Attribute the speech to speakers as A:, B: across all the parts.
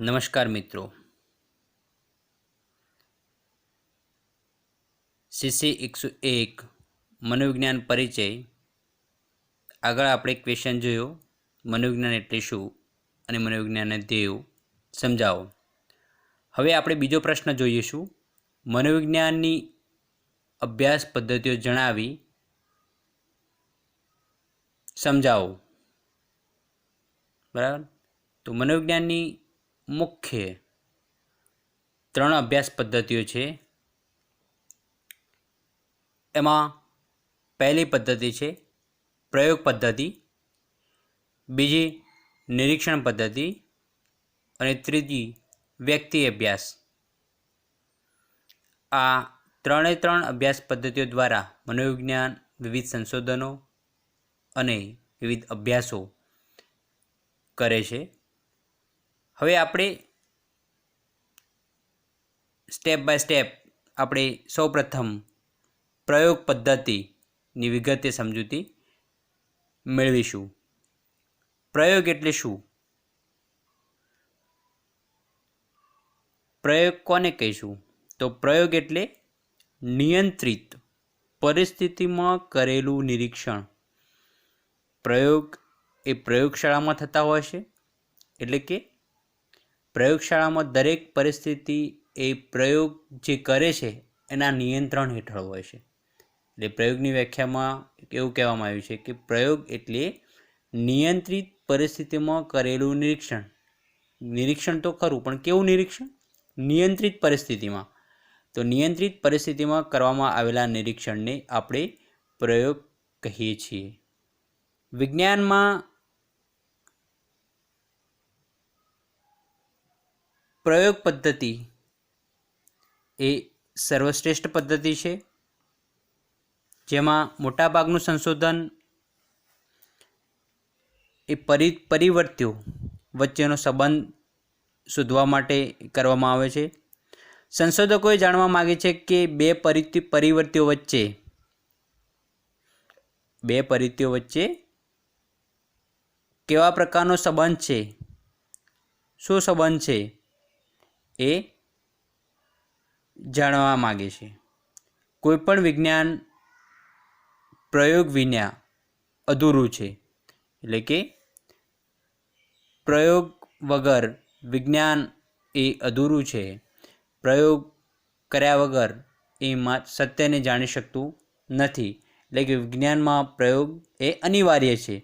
A: નમસ્કાર મિત્રો, સીસી 101 મનોવિજ્ઞાન પરિચય. આગળ આપણે ક્વેશ્ચન જોયો, મનોવિજ્ઞાન એટલે શું અને મનોવિજ્ઞાનને ધ્યેયો સમજાવો. હવે આપણે બીજો પ્રશ્ન જોઈશું, મનોવિજ્ઞાનની અભ્યાસ પદ્ધતિઓ જણાવી સમજાવો. બરાબર. તો મનોવિજ્ઞાનની મુખ્ય 3 અભ્યાસ પદ્ધતિઓ છે. એમાં પહેલી પદ્ધતિ છે પ્રયોગ પદ્ધતિ, બીજી નિરીક્ષણ પદ્ધતિ અને ત્રીજી વ્યક્તિ અભ્યાસ. આ 3 અભ્યાસ પદ્ધતિઓ દ્વારા મનોવિજ્ઞાન વિવિધ સંશોધનો અને વિવિધ અભ્યાસો કરે છે. હવે આપણે સ્ટેપ બાય સ્ટેપ આપણે સૌપ્રથમ પ્રયોગ પદ્ધતિની વિગતે સમજૂતી મેળવીશું. પ્રયોગ એટલે શું? પ્રયોગ કોને કહીશું? તો પ્રયોગ એટલે નિયંત્રિત પરિસ્થિતિમાં કરેલું નિરીક્ષણ. પ્રયોગ એ પ્રયોગશાળામાં થતા હોય છે, એટલે કે પ્રયોગશાળામાં દરેક પરિસ્થિતિ એ પ્રયોગ જે કરે છે એના નિયંત્રણ હેઠળ હોય છે. એટલે પ્રયોગની વ્યાખ્યામાં એવું કહેવામાં આવ્યું છે કે પ્રયોગ એટલે નિયંત્રિત પરિસ્થિતિમાં કરેલું નિરીક્ષણ. નિરીક્ષણ તો ખરું, પણ કેવું નિરીક્ષણ? નિયંત્રિત પરિસ્થિતિમાં. તો નિયંત્રિત પરિસ્થિતિમાં કરવામાં આવેલા નિરીક્ષણને આપણે પ્રયોગ કહીએ છીએ. વિજ્ઞાનમાં પ્રયોગ પદ્ધતિ એ સર્વશ્રેષ્ઠ પદ્ધતિ છે, જેમાં મોટાભાગનું સંશોધન એ પરિવર્ત્યો વચ્ચેનો સંબંધ શોધવા માટે કરવામાં આવે છે. સંશોધકોએ જાણવા માગે છે કે બે પરિવર્ત્યો વચ્ચે કેવા પ્રકારનો સંબંધ છે, શું સંબંધ છે એ જાણવા માગે છે. કોઈપણ વિજ્ઞાન પ્રયોગ વિના અધૂરું છે. એટલે કે પ્રયોગ વગર વિજ્ઞાન એ અધૂરું છે. પ્રયોગ કર્યા વગર એ સત્યને જાણી શકતું નથી. એટલે કે વિજ્ઞાનમાં પ્રયોગ એ અનિવાર્ય છે.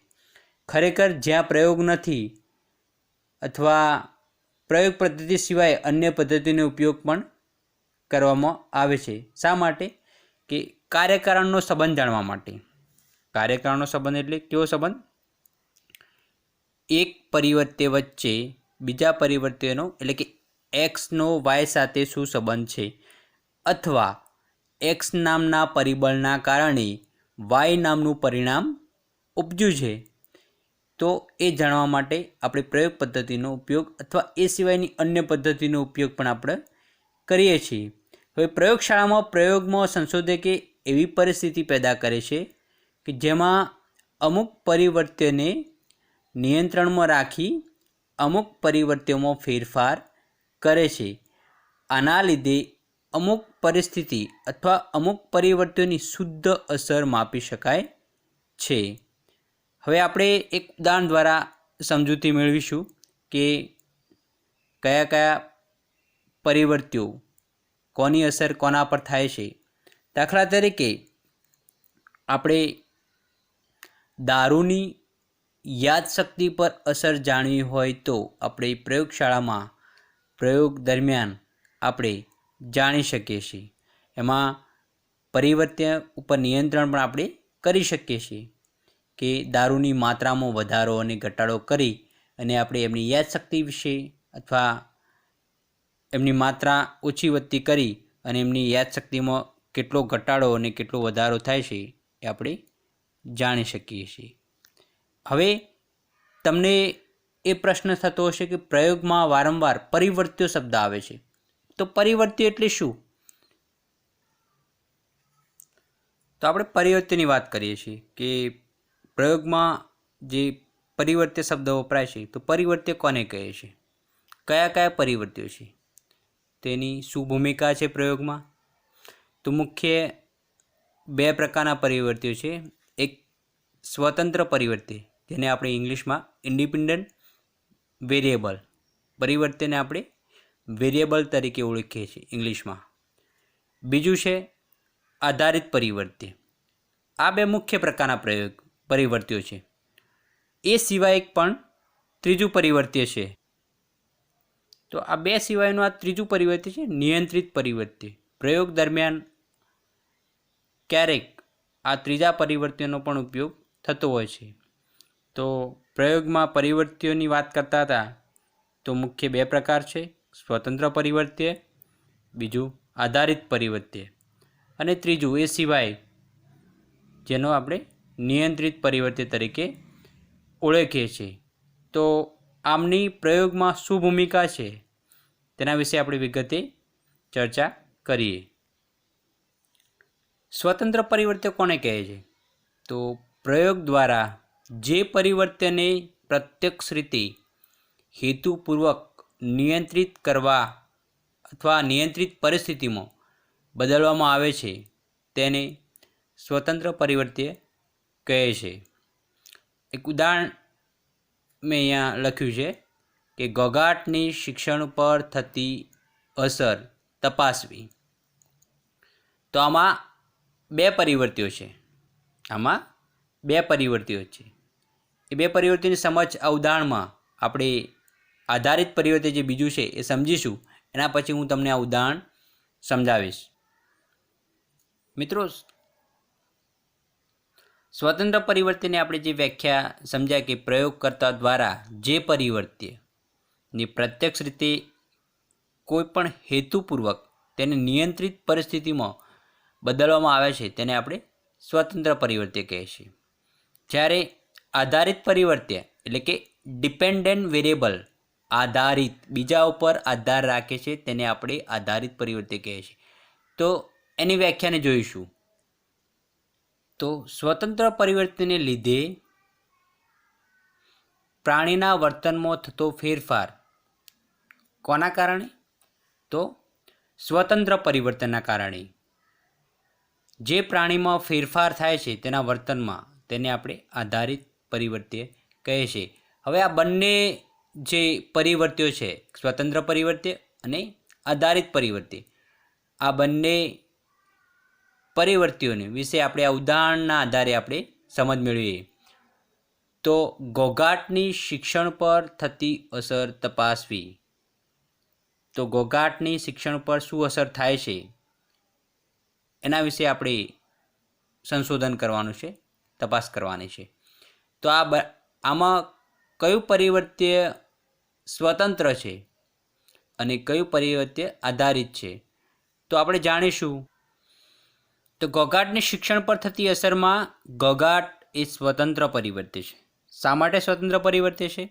A: ખરેખર જ્યાં પ્રયોગ નથી અથવા પ્રયોગ પદ્ધતિ સિવાય અન્ય પદ્ધતિનો ઉપયોગ પણ કરવામાં આવે છે. શા માટે? કે કાર્યકારણનો સંબંધ જાણવા માટે. કાર્યકારણનો સંબંધ એટલે કેવો સંબંધ? એક પરિવર્ત્ય વચ્ચે બીજા પરિવર્ત્યનો એટલે કે એક્સનો વાય સાથે શું સંબંધ છે, અથવા એક્સ નામના પરિબળના કારણે વાય નામનું પરિણામ ઉપજ્યું છે. તો એ જાણવા માટે આપણે પ્રયોગ પદ્ધતિનો ઉપયોગ અથવા એ સિવાયની અન્ય પદ્ધતિનો ઉપયોગ પણ આપણે કરીએ છીએ. હવે પ્રયોગમાં સંશોધકે એવી પરિસ્થિતિ પેદા કરે છે કે જેમાં અમુક પરિવર્ત્યને નિયંત્રણમાં રાખી અમુક પરિવર્ત્યોમાં ફેરફાર કરે છે. આના લીધે અમુક પરિસ્થિતિ અથવા અમુક પરિવર્ત્યોની શુદ્ધ અસર માપી શકાય છે. હવે આપણે એક ઉદાહરણ દ્વારા સમજૂતી મેળવીશું કે કયા કયા પરિવર્ત્યો કોની અસર કોના પર થાય છે. દાખલા તરીકે આપણે દારૂની યાદશક્તિ પર અસર જાણવી હોય તો આપણે પ્રયોગશાળામાં પ્રયોગ દરમિયાન આપણે જાણી શકીએ છીએ. એમાં પરિવર્ત્ય ઉપર નિયંત્રણ પણ આપણે કરી શકીએ છીએ કે દારૂની માત્રામાં વધારો અને ઘટાડો કરી અને આપણે એમની યાદશક્તિ વિશે અથવા એમની માત્રા ઓછી વધતી કરી અને એમની યાદશક્તિમાં કેટલો ઘટાડો અને કેટલો વધારો થાય છે એ આપણે જાણી શકીએ છીએ. હવે તમને એ પ્રશ્ન થતો હશે કે પ્રયોગમાં વારંવાર પરિવર્ત્યો શબ્દ આવે છે, તો પરિવર્ત્ય એટલે શું? તો આપણે પરિવર્ત્યની વાત કરીએ છીએ કે પ્રયોગમાં જે પરિવર્ત્ય શબ્દ વપરાય છે, તો પરિવર્ત્ય કોને કહે છે? કયા કયા પરિવર્ત્યો છે, તેની શું ભૂમિકા છે પ્રયોગમાં? તો મુખ્ય બે પ્રકારના પરિવર્ત્યો છે. એક સ્વતંત્ર પરિવર્ત્ય, જેને આપણે ઇંગ્લિશમાં ઇન્ડિપેન્ડન્ટ વેરિયેબલ પરિવર્ત્યને આપણે વેરિયેબલ તરીકે ઓળખીએ છીએ ઇંગ્લિશમાં. બીજું છે આધારિત પરિવર્ત્ય. આ બે મુખ્ય પ્રકારના પરિવર્ત્યો છે. એ સિવાય એક પણ ત્રીજું પરિવર્ત્ય છે. તો આ બે સિવાયનું આ ત્રીજું પરિવર્ત્ય છે નિયંત્રિત પરિવર્ત્ય. પ્રયોગ દરમિયાન ક્યારેક આ ત્રીજા પરિવર્ત્યનો પણ ઉપયોગ થતો હોય છે. તો પ્રયોગમાં પરિવર્ત્યોની વાત કરતા હતા તો મુખ્ય બે પ્રકાર છે, સ્વતંત્ર પરિવર્ત્ય, બીજું આધારિત પરિવર્ત્ય, અને ત્રીજું એ સિવાય જેનો આપણે નિયંત્રિત પરિવર્ત્ય તરીકે ઓળખીએ છીએ. તો આમની પ્રયોગમાં શું ભૂમિકા છે તેના વિશે આપણે વિગતે ચર્ચા કરીએ. સ્વતંત્ર પરિવર્ત્ય કોને કહે છે? તો પ્રયોગ દ્વારા જે પરિવર્ત્યને પ્રત્યક્ષ રીતે હેતુપૂર્વક નિયંત્રિત કરવા અથવા નિયંત્રિત પરિસ્થિતિમાં બદલવામાં આવે છે તેને સ્વતંત્ર પરિવર્ત્ય કહે છે. એક ઉદાહરણ મેં અહીંયા લખ્યું છે કે ઘોંઘાટની શિક્ષણ પર થતી અસર તપાસવી. તો આમાં બે પરિવર્ત્યો છે. એ બે પરિવર્ત્યોની સમજ આ ઉદાહરણમાં આપણે આધારિત પરિવર્ત્ય જે બીજું છે એ સમજીશું. એના પછી હું તમને આ ઉદાહરણ સમજાવીશ. મિત્રો, સ્વતંત્ર પરિવર્ત્યની આપણે જે વ્યાખ્યા સમજ્યા કે પ્રયોગકર્તા દ્વારા જે પરિવર્ત્યની પ્રત્યક્ષ રીતે કોઈપણ હેતુપૂર્વક તેને નિયંત્રિત પરિસ્થિતિમાં બદલવામાં આવે છે તેને આપણે સ્વતંત્ર પરિવર્ત્ય કહે છે. જ્યારે આધારિત પરિવર્ત્ય એટલે કે ડિપેન્ડન્ટ વેરિયેબલ આધારિત બીજા ઉપર આધાર રાખે છે તેને આપણે આધારિત પરિવર્ત્ય કહે છે. તો એની વ્યાખ્યાને જોઈશું. તો સ્વતંત્ર પરિવર્તનને લીધે પ્રાણીના વર્તનમાં થતો ફેરફાર કોના કારણે? તો સ્વતંત્ર પરિવર્તનના કારણે જે પ્રાણીમાં ફેરફાર થાય છે તેના વર્તનમાં તેને આપણે આધારિત પરિવર્ત્ય કહે છે. હવે આ બંને જે પરિવર્ત્યો છે, સ્વતંત્ર પરિવર્ત્ય અને આધારિત પરિવર્ત્ય, આ બંને પરિવર્ત્યોને વિશે આપણે આ ઉદાહરણના આધારે આપણે સમજ મેળવીએ. તો ઘોંઘાટની શિક્ષણ પર થતી અસર તપાસવી. તો ઘોંઘાટની શિક્ષણ પર શું અસર થાય છે એના વિશે આપણે સંશોધન કરવાનું છે, તપાસ કરવાની છે. તો આમાં કયું પરિવર્ત્ય સ્વતંત્ર છે અને કયું પરિવર્ત્ય આધારિત છે તો આપણે જાણીશું. તો ઘોંઘાટની શિક્ષણ પર થતી અસરમાં ઘોંઘાટ એ સ્વતંત્ર પરિવર્ત્ય છે. શા માટે સ્વતંત્ર પરિવર્ત્ય છે?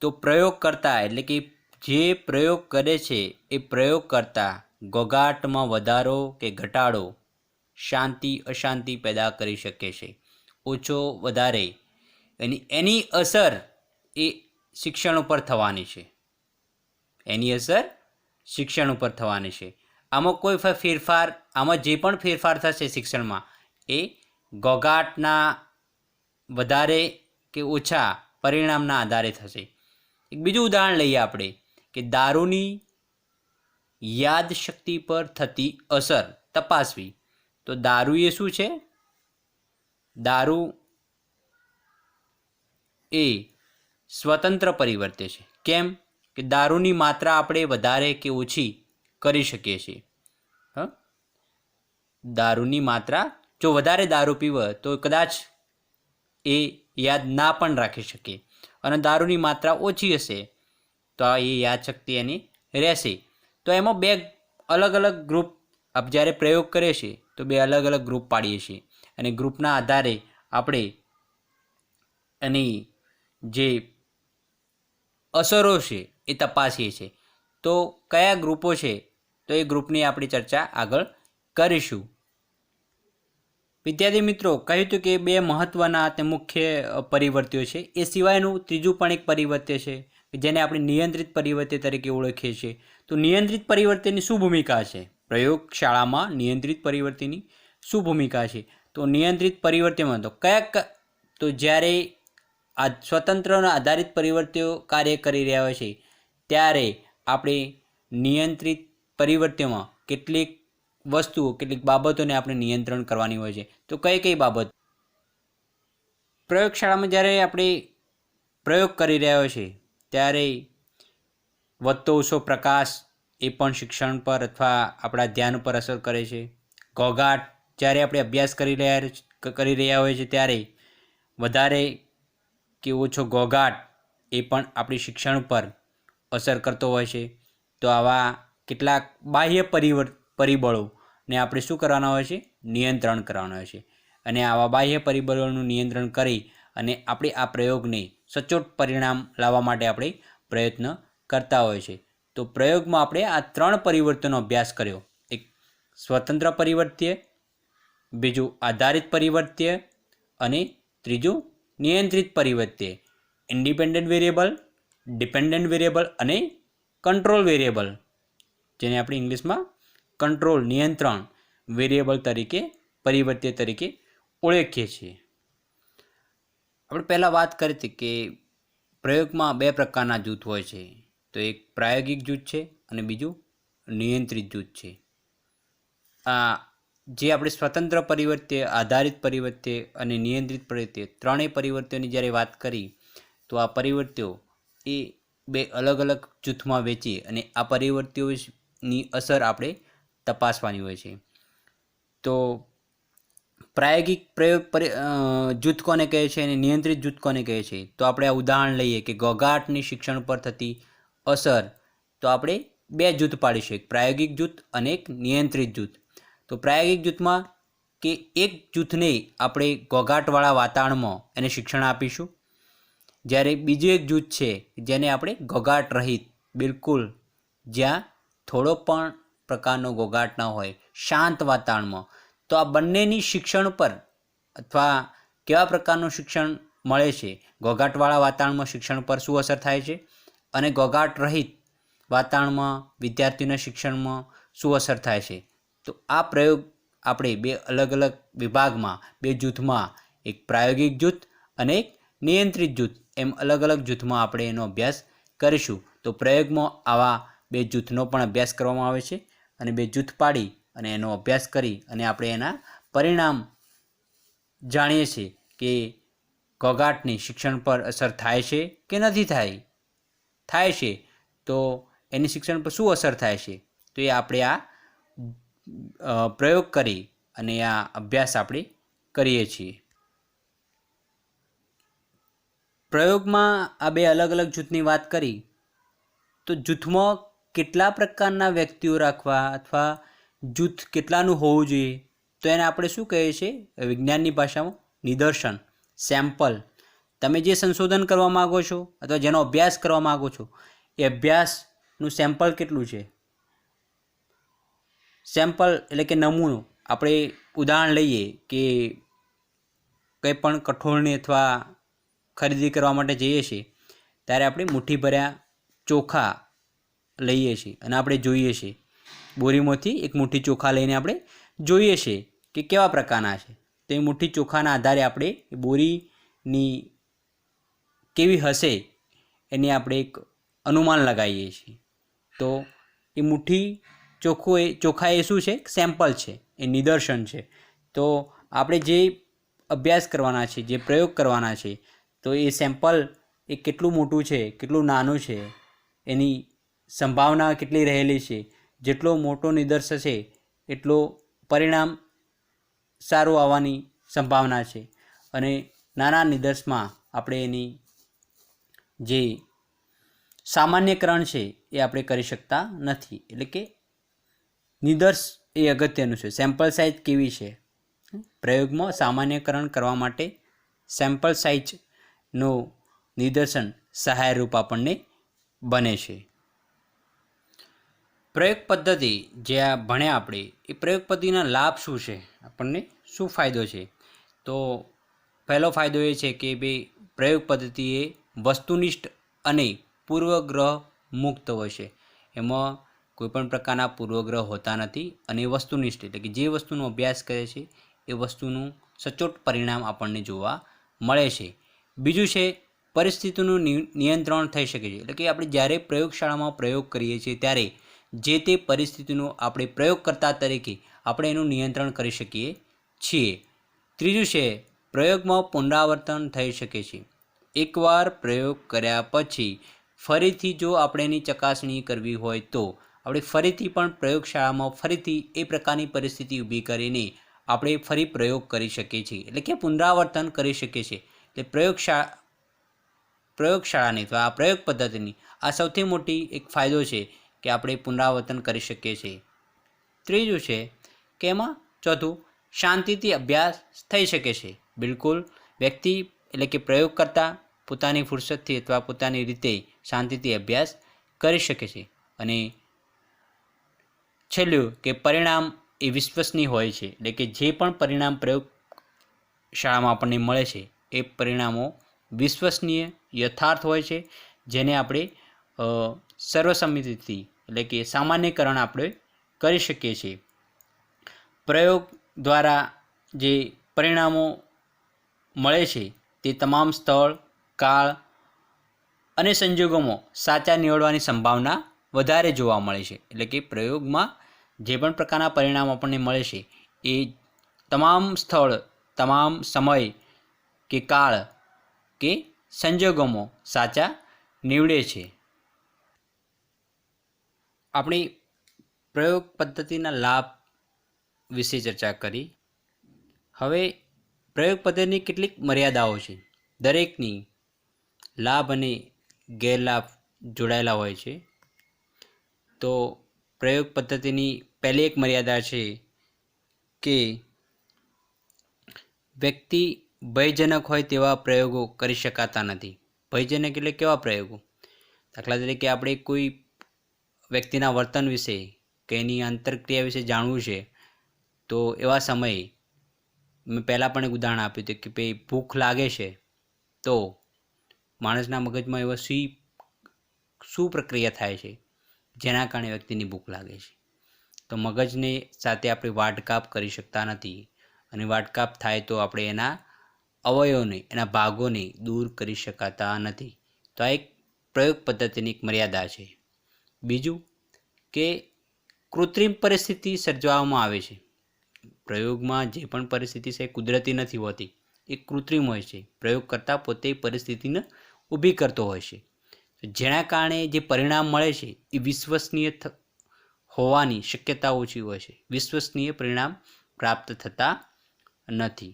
A: તો પ્રયોગકર્તા એટલે કે જે પ્રયોગ કરે છે એ પ્રયોગકર્તા ઘોંઘાટમાં વધારો કે ઘટાડો, શાંતિ અશાંતિ પેદા કરી શકે છે. ઓછો વધારે એની અસર એ શિક્ષણ ઉપર થવાની છે. આમાં કોઈ ફેરફાર, આમાં જે પણ ફેરફાર થશે શિક્ષણમાં એ ઘોંઘાટના વધારે કે ઓછા પરિણામના આધારે થશે. એક બીજું ઉદાહરણ લઈએ આપણે કે દારૂની યાદશક્તિ પર થતી અસર તપાસવી. તો દારૂ એ શું છે? દારૂ એ સ્વતંત્ર પરિવર્ત્ય છે. કેમ કે દારૂની માત્રા આપણે વધારે કે ઓછી કરી શકીએ છીએ. દારૂની માત્રા, જો વધારે દારૂ પીવે તો કદાચ એ યાદ ના પણ રાખી શકે, અને દારૂની માત્રા ઓછી હશે તો એ યાદશક્તિ એની રહેશે. તો એમાં બે અલગ અલગ ગ્રુપ જ્યારે પ્રયોગ કરે છે તો બે અલગ અલગ ગ્રુપ પાડીએ છીએ અને ગ્રુપના આધારે આપણે એની જે અસરો છે એ તપાસીએ છીએ. તો કયા ગ્રુપો છે તો એ ગ્રુપની આપણે ચર્ચા આગળ કરીશું. વિદ્યાર્થી મિત્રો, કહ્યું હતું કે બે મહત્ત્વના તે મુખ્ય પરિવર્ત્યો છે. એ સિવાયનું ત્રીજું પણ એક પરિવર્ત્ય છે જેને આપણે નિયંત્રિત પરિવર્ત્ય તરીકે ઓળખીએ છીએ. તો નિયંત્રિત પરિવર્ત્યની શું ભૂમિકા છે? પ્રયોગશાળામાં નિયંત્રિત પરિવર્ત્યની શું ભૂમિકા છે? તો નિયંત્રિત પરિવર્ત્યમાં તો જ્યારે આ સ્વતંત્ર અને આધારિત પરિવર્ત્યો કાર્ય કરી રહ્યા હોય છે ત્યારે આપણે નિયંત્રિત પરિવર્ત્યમાં કેટલીક બાબતોને આપણે નિયંત્રણ કરવાની હોય છે. તો કઈ કઈ બાબત? પ્રયોગશાળામાં જ્યારે આપણે પ્રયોગ કરી રહ્યા હોય છે ત્યારે વધતો ઓછો પ્રકાશ એ પણ શિક્ષણ પર અથવા આપણા ધ્યાન પર અસર કરે છે. ઘોંઘાટ, જ્યારે આપણે અભ્યાસ કરી રહ્યા હોય છે ત્યારે વધારે કે ઓછો ઘોંઘાટ એ પણ આપણી શિક્ષણ પર અસર કરતો હોય છે. તો આવા કેટલાક બાહ્ય પરિબળોને આપણે શું કરવાના હોય છે? નિયંત્રણ કરવાના હોય છે. અને આવા બાહ્ય પરિબળોનું નિયંત્રણ કરી અને આપણે આ પ્રયોગને સચોટ પરિણામ લાવવા માટે આપણે પ્રયત્ન કરતા હોય છે. તો પ્રયોગમાં આપણે આ 3 પરિવર્તનનો અભ્યાસ કર્યો. એક સ્વતંત્ર પરિવર્ત્ય, બીજું આધારિત પરિવર્ત્ય અને ત્રીજું નિયંત્રિત પરિવર્ત્ય. ઇન્ડિપેન્ડન્ટ વેરિયેબલ, ડિપેન્ડન્ટ વેરિયેબલ અને કંટ્રોલ વેરિયેબલ, જેને આપણે ઇંગ્લિશમાં કંટ્રોલ નિયંત્રણ વેરિયેબલ તરીકે પરિવર્ત્ય તરીકે ઓળખીએ છીએ. આપણે પહેલાં વાત કરી હતી કે પ્રયોગમાં 2 પ્રકારના જૂથ હોય છે. તો એક પ્રાયોગિક જૂથ છે અને બીજું નિયંત્રિત જૂથ છે. આ જે આપણે સ્વતંત્ર પરિવર્ત્ય, આધારિત પરિવર્ત્ય અને નિયંત્રિત પરિવર્ત્ય ત્રણેય પરિવર્ત્યોની જ્યારે વાત કરી તો આ પરિવર્ત્યો એ 2 અલગ અલગ જૂથમાં વહેંચી અને આ પરિવર્ત્યોની અસર આપણે તપાસવાની હોય છે. તો પ્રાયોગિક જૂથ કોને કહે છે અને નિયંત્રિત જૂથ કોને કહે છે? તો આપણે આ ઉદાહરણ લઈએ કે ઘોંઘાટની શિક્ષણ પર થતી અસર. તો આપણે 2 જૂથ પાડીશું, એક પ્રાયોગિક જૂથ અને એક નિયંત્રિત જૂથ. તો પ્રાયોગિક જૂથમાં કે એક જૂથને આપણે ઘોંઘાટવાળા વાતાવરણમાં એને શિક્ષણ આપીશું, જ્યારે બીજું એક જૂથ છે જેને આપણે ઘોંઘાટ રહિત, બિલકુલ જ્યાં થોડો પણ પ્રકારનો ઘોંઘાટ ન હોય, શાંત વાતાવરણમાં. તો આ બંનેની શિક્ષણ પર અથવા કેવા પ્રકારનું શિક્ષણ મળે છે, ઘોંઘાટવાળા વાતાવરણમાં શિક્ષણ પર શું અસર થાય છે અને ઘોંઘાટ રહિત વાતાવરણમાં વિદ્યાર્થીઓના શિક્ષણમાં શું અસર થાય છે. તો આ પ્રયોગ આપણે 2 અલગ અલગ વિભાગમાં, 2 જૂથમાં, એક પ્રાયોગિક જૂથ અને એક નિયંત્રિત જૂથ, એમ અલગ અલગ જૂથમાં આપણે એનો અભ્યાસ કરીશું. તો પ્રયોગમાં આવા 2 જૂથનો પણ અભ્યાસ કરવામાં આવે છે અને 2 જૂથ પાડી અને એનો અભ્યાસ કરી અને આપણે એના પરિણામ જાણીએ છીએ કે ઘોંઘાટની શિક્ષણ પર અસર થાય છે કે નથી થાય છે તો એની શિક્ષણ પર શું અસર થાય છે. તો એ આપણે આ પ્રયોગ કરી અને આ અભ્યાસ આપણે કરીએ છીએ. પ્રયોગમાં આ 2 અલગ અલગ જૂથની વાત કરી. તો જૂથમાં કેટલા પ્રકારના વ્યક્તિઓ રાખવા અથવા જૂથ કેટલાનું હોવું જોઈએ, તો એને આપણે શું કહીએ છીએ? વિજ્ઞાનની ભાષામાં નિદર્શન, સેમ્પલ. તમે જે સંશોધન કરવા માગો છો અથવા જેનો અભ્યાસ કરવા માગો છો એ અભ્યાસનું સેમ્પલ કેટલું છે? સેમ્પલ એટલે કે નમૂનો. આપણે ઉદાહરણ લઈએ કે કંઈ પણ કઠોળની અથવા ખરીદી કરવા માટે જઈએ છીએ ત્યારે આપણે મુઠ્ઠી ભર્યા ચોખા લઈએ છીએ અને આપણે જોઈએ છીએ, બોરીમાંથી એક મુઠ્ઠી ચોખા લઈને આપણે જોઈએ છીએ કે કેવા પ્રકારના છે. તો એ મુઠ્ઠી ચોખાના આધારે આપણે બોરીની કેવી હશે એની આપણે એક અનુમાન લગાવીએ છીએ. તો એ મુઠ્ઠી ચોખા એ શું છે? સેમ્પલ છે, એ નિદર્શન છે. તો આપણે જે અભ્યાસ કરવાના છે, જે પ્રયોગ કરવાના છે, તો એ સેમ્પલ એ કેટલું મોટું છે, કેટલું નાનું છે, એની સંભાવના કેટલી રહેલી છે. જેટલો મોટો નિદર્શ છે એટલો પરિણામ સારું આવવાની સંભાવના છે અને નાના નિદર્શમાં આપણે એની જે સામાન્યકરણ છે એ આપણે કરી શકતા નથી. એટલે કે નિદર્શ એ અગત્યનું છે. સેમ્પલ સાઇઝ કેવી છે? પ્રયોગમાં સામાન્યકરણ કરવા માટે સેમ્પલ સાઇઝનું નિદર્શન સહાયરૂપ આપણને બને છે. પ્રયોગ પદ્ધતિ જે આ ભણ્યા આપણે, એ પ્રયોગ પદ્ધતિના લાભ શું છે, આપણને શું ફાયદો છે? તો પહેલો ફાયદો એ છે કે ભાઈ પ્રયોગ પદ્ધતિ એ વસ્તુનિષ્ઠ અને પૂર્વગ્રહ મુક્ત હોય છે. એમાં કોઈપણ પ્રકારના પૂર્વગ્રહ હોતા નથી અને વસ્તુનિષ્ઠ એટલે કે જે વસ્તુનો અભ્યાસ કરે છે એ વસ્તુનું સચોટ પરિણામ આપણને જોવા મળે છે. બીજું છે પરિસ્થિતિનું નિયંત્રણ થઈ શકે છે. એટલે કે આપણે જ્યારે પ્રયોગશાળામાં પ્રયોગ કરીએ છીએ ત્યારે જે તે પરિસ્થિતિનો આપણે પ્રયોગકર્તા તરીકે આપણે એનું નિયંત્રણ કરી શકીએ છીએ. ત્રીજું છે પ્રયોગમાં પુનરાવર્તન થઈ શકે છે. એકવાર પ્રયોગ કર્યા પછી ફરીથી જો આપણે એની ચકાસણી કરવી હોય તો આપણે ફરીથી પણ પ્રયોગશાળામાં ફરીથી એ પ્રકારની પરિસ્થિતિ ઊભી કરીને આપણે ફરી પ્રયોગ કરી શકીએ છીએ. એટલે કે પુનરાવર્તન કરી શકીએ છીએ. એટલે પ્રયોગશાળાની અથવા આ પ્રયોગ પદ્ધતિની આ સૌથી મોટી એક ફાયદો છે કે આપણે પુનરાવર્તન કરી શકીએ છીએ. ત્રીજું છે કે એમાં ચોથું શાંતિથી અભ્યાસ થઈ શકે છે. બિલકુલ વ્યક્તિ એટલે કે પ્રયોગકર્તા પોતાની ફુરસતથી અથવા પોતાની રીતે શાંતિથી અભ્યાસ કરી શકે છે. અને છેલ્લું કે પરિણામ એ વિશ્વસનીય હોય છે. એટલે કે જે પણ પરિણામ પ્રયોગશાળામાં આપણને મળે છે એ પરિણામો વિશ્વસનીય યથાર્થ હોય છે, જેને આપણે સર્વસંમતિથી એટલે કે સામાન્યકરણ આપણે કરી શકીએ છીએ. પ્રયોગ દ્વારા જે પરિણામો મળે છે તે તમામ સ્થળ, કાળ અને સંજોગોમાં સાચા નીવડવાની સંભાવના વધારે જોવા મળે છે. એટલે કે પ્રયોગમાં જે પણ પ્રકારના પરિણામ આપણને મળે છે એ તમામ સ્થળ, તમામ સમય કે કાળ કે સંજોગોમાં સાચા નીવડે છે. આપણી પ્રયોગ પદ્ધતિના લાભ વિશે ચર્ચા કરી. હવે પ્રયોગ પદ્ધતિની કેટલીક મર્યાદાઓ છે. દરેકની લાભ અને ગેરલાભ જોડાયેલા હોય છે. તો પ્રયોગ પદ્ધતિની પહેલી એક મર્યાદા છે કે વ્યક્તિ ભયજનક હોય તેવા પ્રયોગો કરી શકાતા નથી. ભયજનક એટલે કેવા પ્રયોગો? દાખલા તરીકે આપણે કોઈ વ્યક્તિના વર્તન વિશે કે એની આંતરક્રિયા વિશે જાણવું છે તો એવા સમયે મેં પહેલાં પણ એક ઉદાહરણ આપ્યું હતું કે ભાઈ ભૂખ લાગે છે તો માણસના મગજમાં એવા શું પ્રક્રિયા થાય છે જેના કારણે વ્યક્તિની ભૂખ લાગે છે. તો મગજને સાથે આપણે વાટકાપ કરી શકતા નથી અને વાટકાપ થાય તો આપણે એના અવયવોને, એના ભાગોને દૂર કરી શકાતા નથી. તો આ એક પ્રયોગ પદ્ધતિની એક મર્યાદા છે. બીજું કે કૃત્રિમ પરિસ્થિતિ સર્જવામાં આવે છે. પ્રયોગમાં જે પણ પરિસ્થિતિ છે એ કુદરતી નથી હોતી, એ કૃત્રિમ હોય છે. પ્રયોગ કરતાં પોતે પરિસ્થિતિને ઊભી કરતો હોય છે, જેના કારણે જે પરિણામ મળે છે એ વિશ્વસનીય હોવાની શક્યતા ઓછી હોય છે. વિશ્વસનીય પરિણામ પ્રાપ્ત થતા નથી.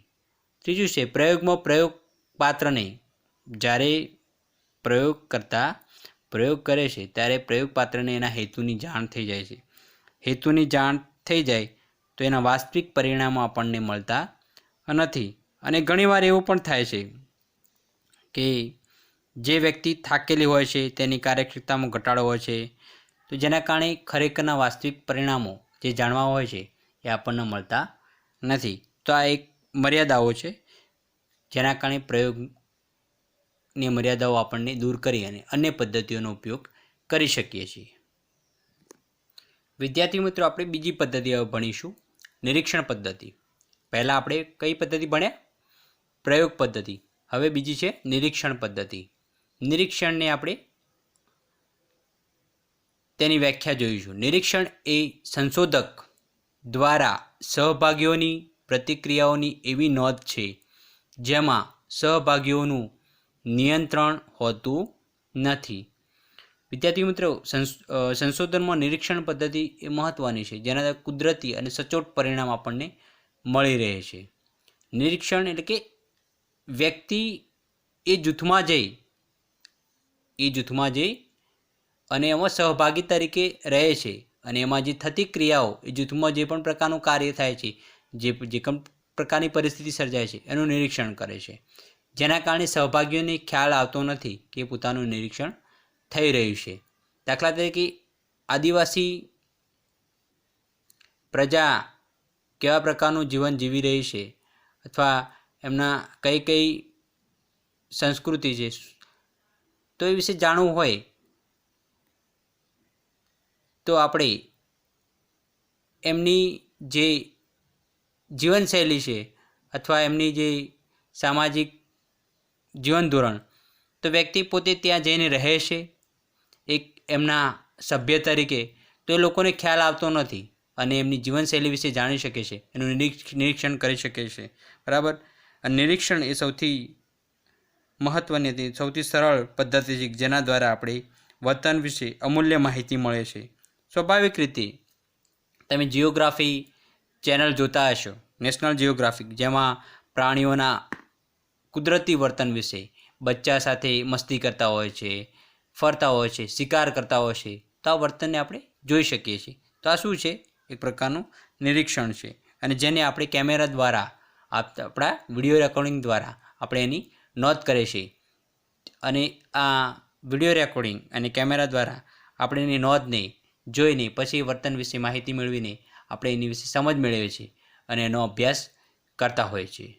A: ત્રીજું છે પ્રયોગમાં પ્રયોગ પાત્રને જ્યારે પ્રયોગ કરતા પ્રયોગ કરે છે ત્યારે પ્રયોગ પાત્રને એના હેતુની જાણ થઈ જાય છે. હેતુની જાણ થઈ જાય તો એના વાસ્તવિક પરિણામો આપણને મળતા નથી. અને ઘણીવાર એવું પણ થાય છે કે જે વ્યક્તિ થાકેલી હોય છે તેની કાર્યક્ષમતામાં ઘટાડો હોય છે, તો જેના કારણે ખરેખરના વાસ્તવિક પરિણામો જે જાણવા હોય છે એ આપણને મળતા નથી. તો આ એક મર્યાદાઓ છે જેના કારણે પ્રયોગની મર્યાદાઓ આપણને દૂર કરી અને અન્ય પદ્ધતિઓનો ઉપયોગ કરી શકીએ છીએ. વિદ્યાર્થી મિત્રો, આપણે બીજી પદ્ધતિ હવે ભણીશું, નિરીક્ષણ પદ્ધતિ. પહેલાં આપણે કઈ પદ્ધતિ ભણ્યા? પ્રયોગ પદ્ધતિ. હવે બીજી છે નિરીક્ષણ પદ્ધતિ. નિરીક્ષણને આપણે તેની વ્યાખ્યા જોઈશું. નિરીક્ષણ એ સંશોધક દ્વારા સહભાગીઓની પ્રતિક્રિયાઓની એવી નોંધ છે જેમાં સહભાગીઓનું નિયંત્રણ હોતું નથી. વિદ્યાર્થી મિત્રો, સંશોધનમાં નિરીક્ષણ પદ્ધતિ એ મહત્ત્વની છે, જેના દ્વારા કુદરતી અને સચોટ પરિણામ આપણને મળી રહે છે. નિરીક્ષણ એટલે કે વ્યક્તિ એ જૂથમાં જઈ અને એમાં સહભાગી તરીકે રહે છે અને એમાં જે થતી ક્રિયાઓ, એ જૂથમાં જે પણ પ્રકારનું કાર્ય થાય છે, જે પણ પ્રકારની પરિસ્થિતિ સર્જાય છે એનું નિરીક્ષણ કરે છે, જેના કારણે સહભાગીઓને ખ્યાલ આવતો નથી કે પોતાનું નિરીક્ષણ થઈ રહ્યું છે. દાખલા તરીકે આદિવાસી પ્રજા કેવા પ્રકારનું જીવન જીવી રહી છે અથવા એમના કઈ સંસ્કૃતિ છે, તો એ વિશે જાણવું હોય તો આપણે એમની જે જીવનશૈલી છે અથવા એમની જે સામાજિક જીવન ધોરણ, તો વ્યક્તિ પોતે ત્યાં જઈને રહે છે એક એમના સભ્ય તરીકે, તો એ લોકોને ખ્યાલ આવતો નથી અને એમની જીવનશૈલી વિશે જાણી શકે છે, એનું નિરીક્ષણ કરી શકે છે. બરાબર. અને નિરીક્ષણ એ સૌથી મહત્ત્વની હતી, સૌથી સરળ પદ્ધતિ છે જેના દ્વારા આપણે વર્તન વિશે અમૂલ્ય માહિતી મળે છે. સ્વાભાવિક રીતે તમે જિયોગ્રાફી ચેનલ જોતા હશો, નેશનલ જિયોગ્રાફિક, જેમાં પ્રાણીઓના કુદરતી વર્તન વિશે, બચ્ચા સાથે મસ્તી કરતા હોય છે, ફરતા હોય છે, શિકાર કરતા હોય છે, તો આ વર્તનને આપણે જોઈ શકીએ છીએ. તો આ શું છે? એક પ્રકારનું નિરીક્ષણ છે, અને જેને આપણે કેમેરા દ્વારા આપણા વિડીયો રેકોર્ડિંગ દ્વારા આપણે એની નોંધ કરે છે. અને આ વિડીયો રેકોર્ડિંગ અને કેમેરા દ્વારા આપણે એની નોંધને જોઈને પછી વર્તન વિશે માહિતી મેળવીને આપણે એની વિશે સમજ મેળવીએ છીએ અને એનો અભ્યાસ કરતા હોઈએ છીએ.